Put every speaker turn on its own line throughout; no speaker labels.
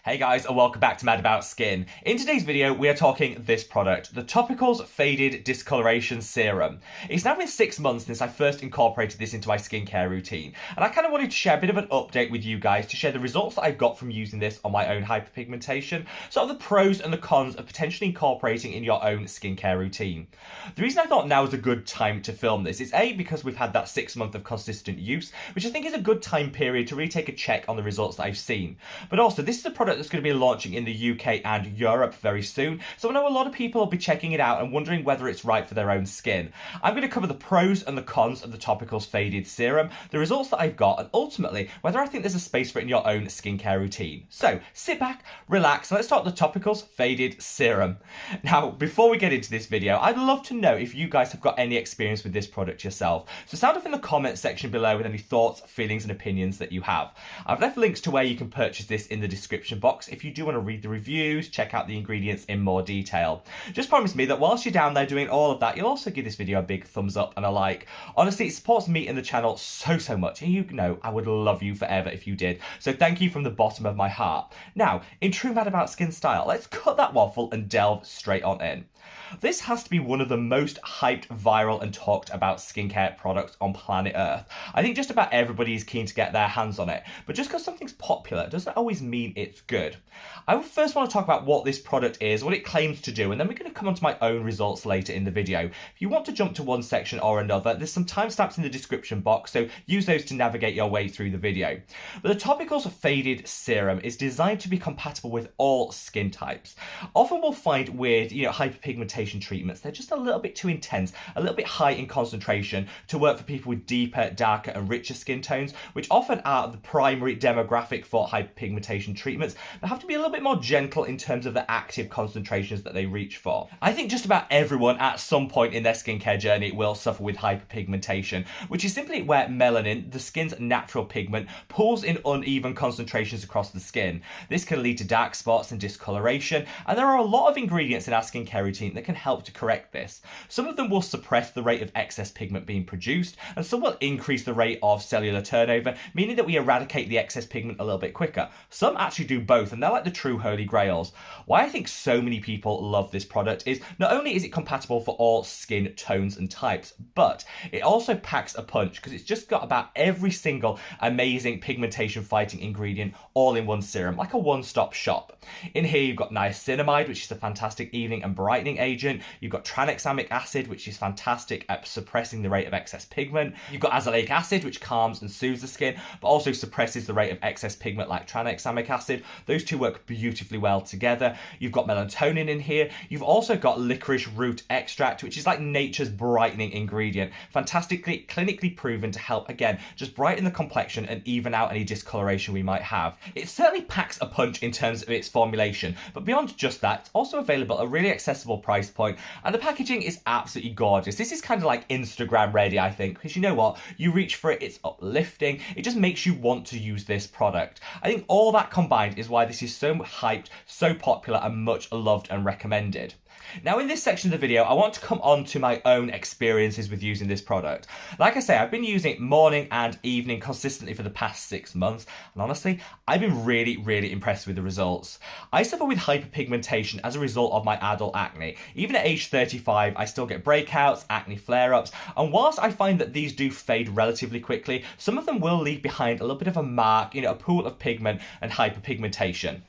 Hey guys, and welcome back to Mad About Skin. In today's video, we are talking this product, the Topicals Faded Discolouration Serum. It's now been 6 months since I first incorporated this into my skincare routine, and I kind of wanted to share a bit of an update with you guys to share the results that I've got from using this on my own hyperpigmentation, sort of the pros and the cons of potentially incorporating in your own skincare routine. The reason I thought now is a good time to film this is A, because we've had that 6 month of consistent use, which I think is a good time period to really take a check on the results that I've seen. But also, this is a product that's going to be launching in the UK and Europe very soon, so I know a lot of people will be checking it out and wondering whether it's right for their own skin. I'm going to cover the pros and the cons of the Topicals Faded Serum, the results that I've got, and ultimately whether I think there's a space for it in your own skincare routine. So sit back, relax, and let's start the Topicals Faded Serum. Now, before we get into this video, I'd love to know if you guys have got any experience with this product yourself. So sound off in the comments section below with any thoughts, feelings, and opinions that you have. I've left links to where you can purchase this in the description box if you do want to read the reviews, check out the ingredients in more detail. Just promise me that whilst you're down there doing all of that, you'll also give this video a big thumbs up and a like. Honestly, it supports me and the channel so much, and you know I would love you forever if you did. So thank you from the bottom of my heart. Now, in true Mad About Skin style, let's cut that waffle and delve straight on in. This has to be one of the most hyped, viral, and talked about skincare products on planet Earth. I think just about everybody is keen to get their hands on it, but just because something's popular doesn't always mean it's good. I would first want to talk about what this product is, what it claims to do, and then we're going to come on to my own results later in the video. If you want to jump to one section or another, there's some timestamps in the description box, so use those to navigate your way through the video. But the Topicals Faded Serum is designed to be compatible with all skin types. Often we'll find with, hyperpigmentation treatments, they're just a little bit too intense, a little bit high in concentration to work for people with deeper, darker, and richer skin tones, which often are the primary demographic for hyperpigmentation treatments, but have to be a little bit more gentle in terms of the active concentrations that they reach for. I think just about everyone at some point in their skincare journey will suffer with hyperpigmentation, which is simply where melanin, the skin's natural pigment, pools in uneven concentrations across the skin. This can lead to dark spots and discoloration, and there are a lot of ingredients in our skincare routine that can help to correct this. Some of them will suppress the rate of excess pigment being produced, and some will increase the rate of cellular turnover, meaning that we eradicate the excess pigment a little bit quicker. Some actually do both, and they're like the true holy grails. Why I think so many people love this product is not only is it compatible for all skin tones and types, but it also packs a punch because it's just got about every single amazing pigmentation fighting ingredient all in one serum, like a one-stop shop. In here you've got niacinamide, which is a fantastic evening and brightening agent. You've got tranexamic acid, which is fantastic at suppressing the rate of excess pigment. You've got azelaic acid, which calms and soothes the skin, but also suppresses the rate of excess pigment like tranexamic acid. Those two work beautifully well together. You've got melatonin in here. You've also got licorice root extract, which is like nature's brightening ingredient. Fantastically, clinically proven to help, again, just brighten the complexion and even out any discoloration we might have. It certainly packs a punch in terms of its formulation, but beyond just that, it's also available at a really accessible price point, and the packaging is absolutely gorgeous. This is kind of like Instagram ready, I think, because you know what? You reach for it, it's uplifting, it just makes you want to use this product. I think all that combined is why this is so hyped, so popular, and much loved and recommended. Now in this section of the video, I want to come on to my own experiences with using this product. Like I say, I've been using it morning and evening consistently for the past 6 months, and honestly, I've been really impressed with the results. I suffer with hyperpigmentation as a result of my adult acne. Even at age 35, I still get breakouts, acne flare-ups, and whilst I find that these do fade relatively quickly, some of them will leave behind a little bit of a mark, a pool of pigment and hyperpigmentation.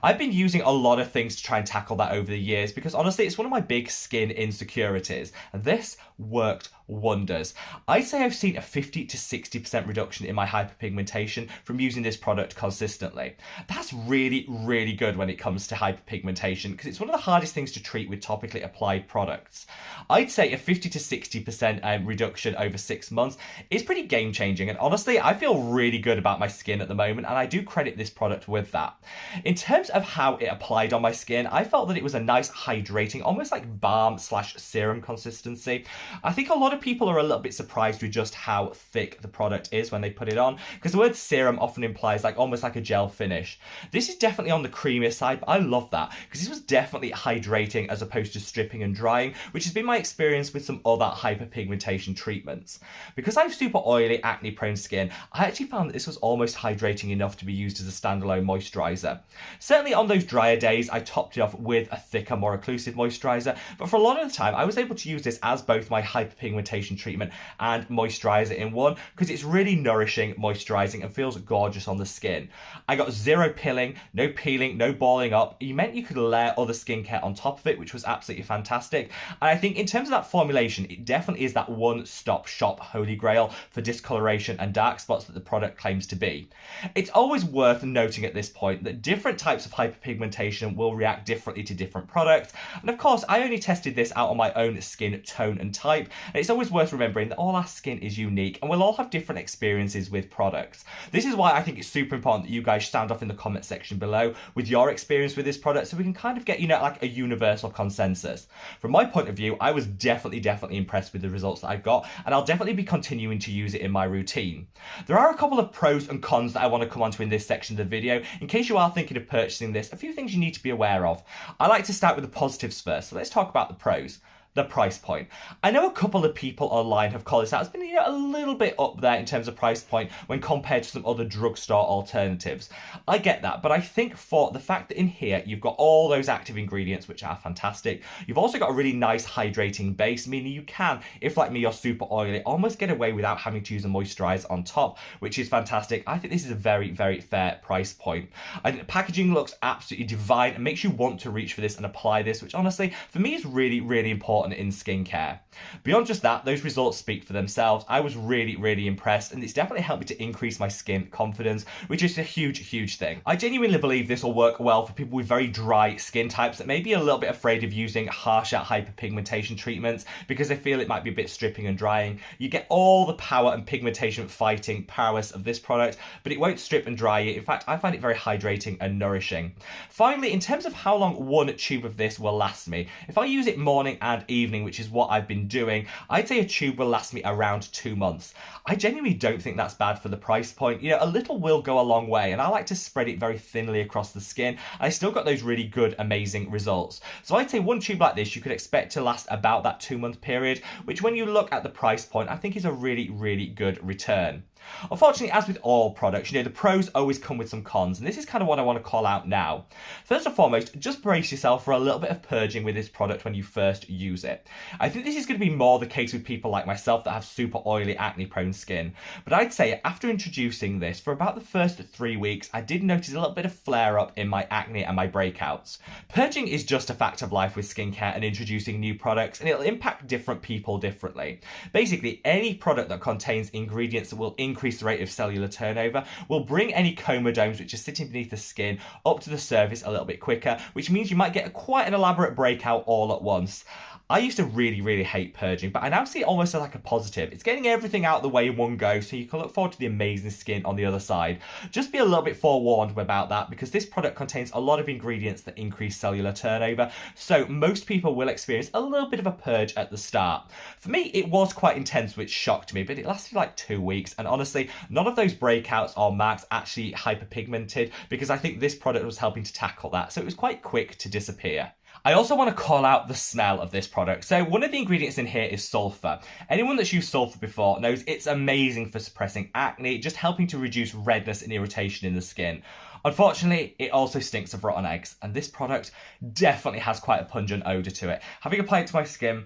I've been using a lot of things to try and tackle that over the years because honestly, it's one of my big skin insecurities, and this worked wonders. I'd say I've seen a 50 to 60% reduction in my hyperpigmentation from using this product consistently. That's really good when it comes to hyperpigmentation because it's one of the hardest things to treat with topically applied products. I'd say a 50 to 60% reduction over 6 months is pretty game changing, and honestly, I feel really good about my skin at the moment, and I do credit this product with that. In terms of how it applied on my skin, I felt that it was a nice hydrating, almost like balm/serum consistency. I think a lot of of people are a little bit surprised with just how thick the product is when they put it on, because the word serum often implies like almost like a gel finish. This is definitely on the creamier side, but I love that because this was definitely hydrating as opposed to stripping and drying, which has been my experience with some other hyperpigmentation treatments. Because I have super oily, acne prone skin, I actually found that this was almost hydrating enough to be used as a standalone moisturiser. Certainly on those drier days, I topped it off with a thicker, more occlusive moisturiser, but for a lot of the time, I was able to use this as both my hyperpigmentation treatment and moisturiser in one, because it's really nourishing, moisturising, and feels gorgeous on the skin. I got zero pilling, no peeling, no balling up. It meant you could layer other skincare on top of it, which was absolutely fantastic. And I think in terms of that formulation, it definitely is that one-stop shop holy grail for discoloration and dark spots that the product claims to be. It's always worth noting at this point that different types of hyperpigmentation will react differently to different products. And of course, I only tested this out on my own skin tone and type. And it's always worth remembering that all our skin is unique and we'll all have different experiences with products. This is why I think it's super important that you guys sound off in the comment section below with your experience with this product, so we can kind of get, like a universal consensus. From my point of view, I was definitely impressed with the results that I got, and I'll definitely be continuing to use it in my routine. There are a couple of pros and cons that I want to come onto in this section of the video. In case you are thinking of purchasing this, a few things you need to be aware of. I like to start with the positives first, so let's talk about the pros. The price point. I know a couple of people online have called this out as being a little bit up there in terms of price point when compared to some other drugstore alternatives. I get that, but I think for the fact that in here you've got all those active ingredients which are fantastic, you've also got a really nice hydrating base, meaning you can, if like me you're super oily, almost get away without having to use a moisturiser on top, which is fantastic. I think this is a very fair price point. And the packaging looks absolutely divine and makes you want to reach for this and apply this, which honestly for me is really important in skincare. Beyond just that, those results speak for themselves. I was really impressed, and it's definitely helped me to increase my skin confidence, which is a huge thing. I genuinely believe this will work well for people with very dry skin types that may be a little bit afraid of using harsher hyperpigmentation treatments because they feel it might be a bit stripping and drying. You get all the power and pigmentation fighting prowess of this product, but it won't strip and dry you. In fact, I find it very hydrating and nourishing. Finally, in terms of how long one tube of this will last me, if I use it morning and evening, which is what I've been doing, I'd say a tube will last me around 2 months. I genuinely don't think that's bad for the price point. A little will go a long way, and I like to spread it very thinly across the skin. I still got those really good, amazing results. So I'd say one tube like this you could expect to last about that 2-month period, which when you look at the price point, I think is a really good return. Unfortunately, as with all products, the pros always come with some cons, and this is kind of what I want to call out now. First and foremost, just brace yourself for a little bit of purging with this product when you first use it. I think this is going to be more the case with people like myself that have super oily, acne-prone skin. But I'd say after introducing this, for about the first 3 weeks, I did notice a little bit of flare-up in my acne and my breakouts. Purging is just a fact of life with skincare and introducing new products, and it'll impact different people differently. Basically, any product that contains ingredients that will increase the rate of cellular turnover will bring any comedomes which are sitting beneath the skin up to the surface a little bit quicker, which means you might get quite an elaborate breakout all at once. I used to really hate purging, but I now see it almost as like a positive. It's getting everything out of the way in one go, so you can look forward to the amazing skin on the other side. Just be a little bit forewarned about that, because this product contains a lot of ingredients that increase cellular turnover, so most people will experience a little bit of a purge at the start. For me, it was quite intense, which shocked me, but it lasted like 2 weeks, and honestly, none of those breakouts or marks actually hyperpigmented, because I think this product was helping to tackle that, so it was quite quick to disappear. I also want to call out the smell of this product. So one of the ingredients in here is sulfur. Anyone that's used sulfur before knows it's amazing for suppressing acne, just helping to reduce redness and irritation in the skin. Unfortunately, it also stinks of rotten eggs, and this product definitely has quite a pungent odour to it. Having applied it to my skin,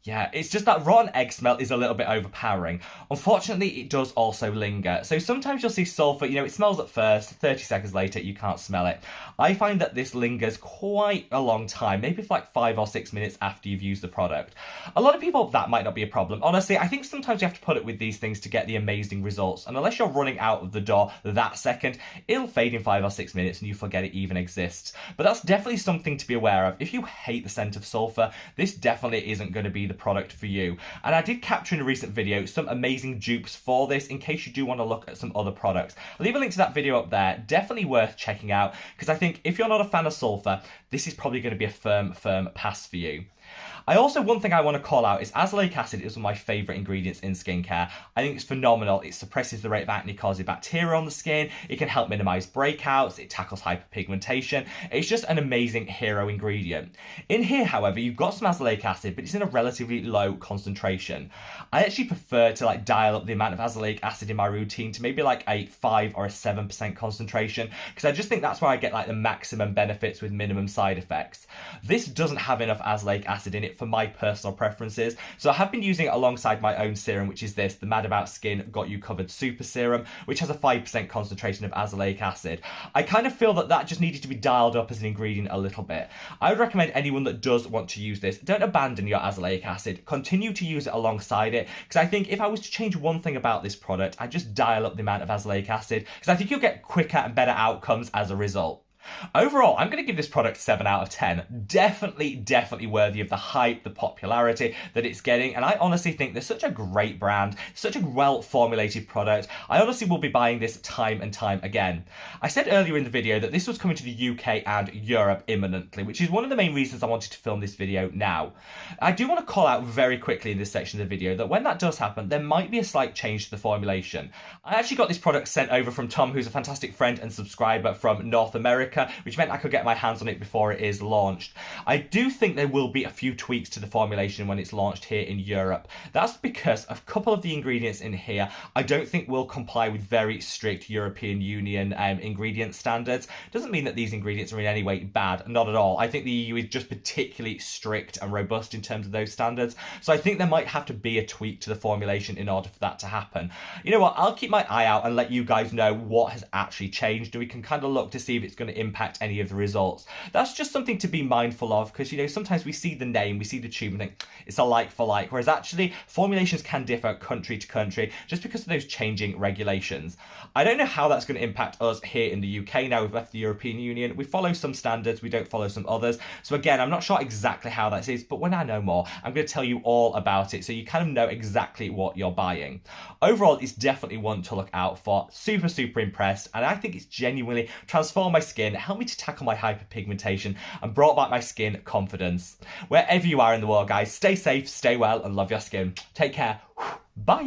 yeah, it's just that rotten egg smell is a little bit overpowering. Unfortunately, it does also linger. So sometimes you'll see sulfur, it smells at first, 30 seconds later, you can't smell it. I find that this lingers quite a long time, maybe for like 5 or 6 minutes after you've used the product. A lot of people, that might not be a problem. Honestly, I think sometimes you have to put it with these things to get the amazing results. And unless you're running out of the door that second, it'll fade in 5 or 6 minutes and you forget it even exists. But that's definitely something to be aware of. If you hate the scent of sulfur, this definitely isn't going to be the product for you. And I did capture in a recent video some amazing dupes for this in case you do want to look at some other products. I'll leave a link to that video up there. Definitely worth checking out, because I think if you're not a fan of sulfur, this is probably going to be a firm pass for you. One thing I want to call out is azelaic acid is one of my favourite ingredients in skincare. I think it's phenomenal. It suppresses the rate of acne-causing bacteria on the skin. It can help minimise breakouts. It tackles hyperpigmentation. It's just an amazing hero ingredient. In here, however, you've got some azelaic acid, but it's in a relatively low concentration. I actually prefer to dial up the amount of azelaic acid in my routine to maybe like a 5 or a 7% concentration, because I just think that's where I get the maximum benefits with minimum side effects. This doesn't have enough azelaic acid in it for my personal preferences, so I have been using it alongside my own serum, which is this, the Mad About Skin Got You Covered Super Serum, which has a 5% concentration of azelaic acid. I kind of feel that just needed to be dialed up as an ingredient a little bit. I would recommend anyone that does want to use this, don't abandon your azelaic acid, continue to use it alongside it, because I think if I was to change one thing about this product, I'd just dial up the amount of azelaic acid, because I think you'll get quicker and better outcomes as a result. Overall, I'm going to give this product 7 out of 10. Definitely worthy of the hype, the popularity that it's getting, and I honestly think they're such a great brand, such a well-formulated product. I honestly will be buying this time and time again. I said earlier in the video that this was coming to the UK and Europe imminently, which is one of the main reasons I wanted to film this video now. I do want to call out very quickly in this section of the video that when that does happen, there might be a slight change to the formulation. I actually got this product sent over from Tom, who's a fantastic friend and subscriber from North America, which meant I could get my hands on it before it is launched. I do think there will be a few tweaks to the formulation when it's launched here in Europe. That's because a couple of the ingredients in here I don't think will comply with very strict European Union ingredient standards. Doesn't mean that these ingredients are in any way bad, not at all. I think the EU is just particularly strict and robust in terms of those standards, so I think there might have to be a tweak to the formulation in order for that to happen. You know what, I'll keep my eye out and let you guys know what has actually changed, and we can kind of look to see if it's going to impact any of the results. That's just something to be mindful of, because sometimes we see the name, we see the tube and think it's a like for like, whereas actually formulations can differ country to country just because of those changing regulations. I don't know how that's going to impact us here in the UK now we've left the European Union. We follow some standards, we don't follow some others, so again, I'm not sure exactly how that is, but when I know more, I'm going to tell you all about it so you kind of know exactly what you're buying. Overall, it's definitely one to look out for. Super impressed, and I think it's genuinely transformed my skin, helped me to tackle my hyperpigmentation, and brought back my skin confidence. Wherever you are in the world, guys, stay safe, stay well, and love your skin. Take care. Bye.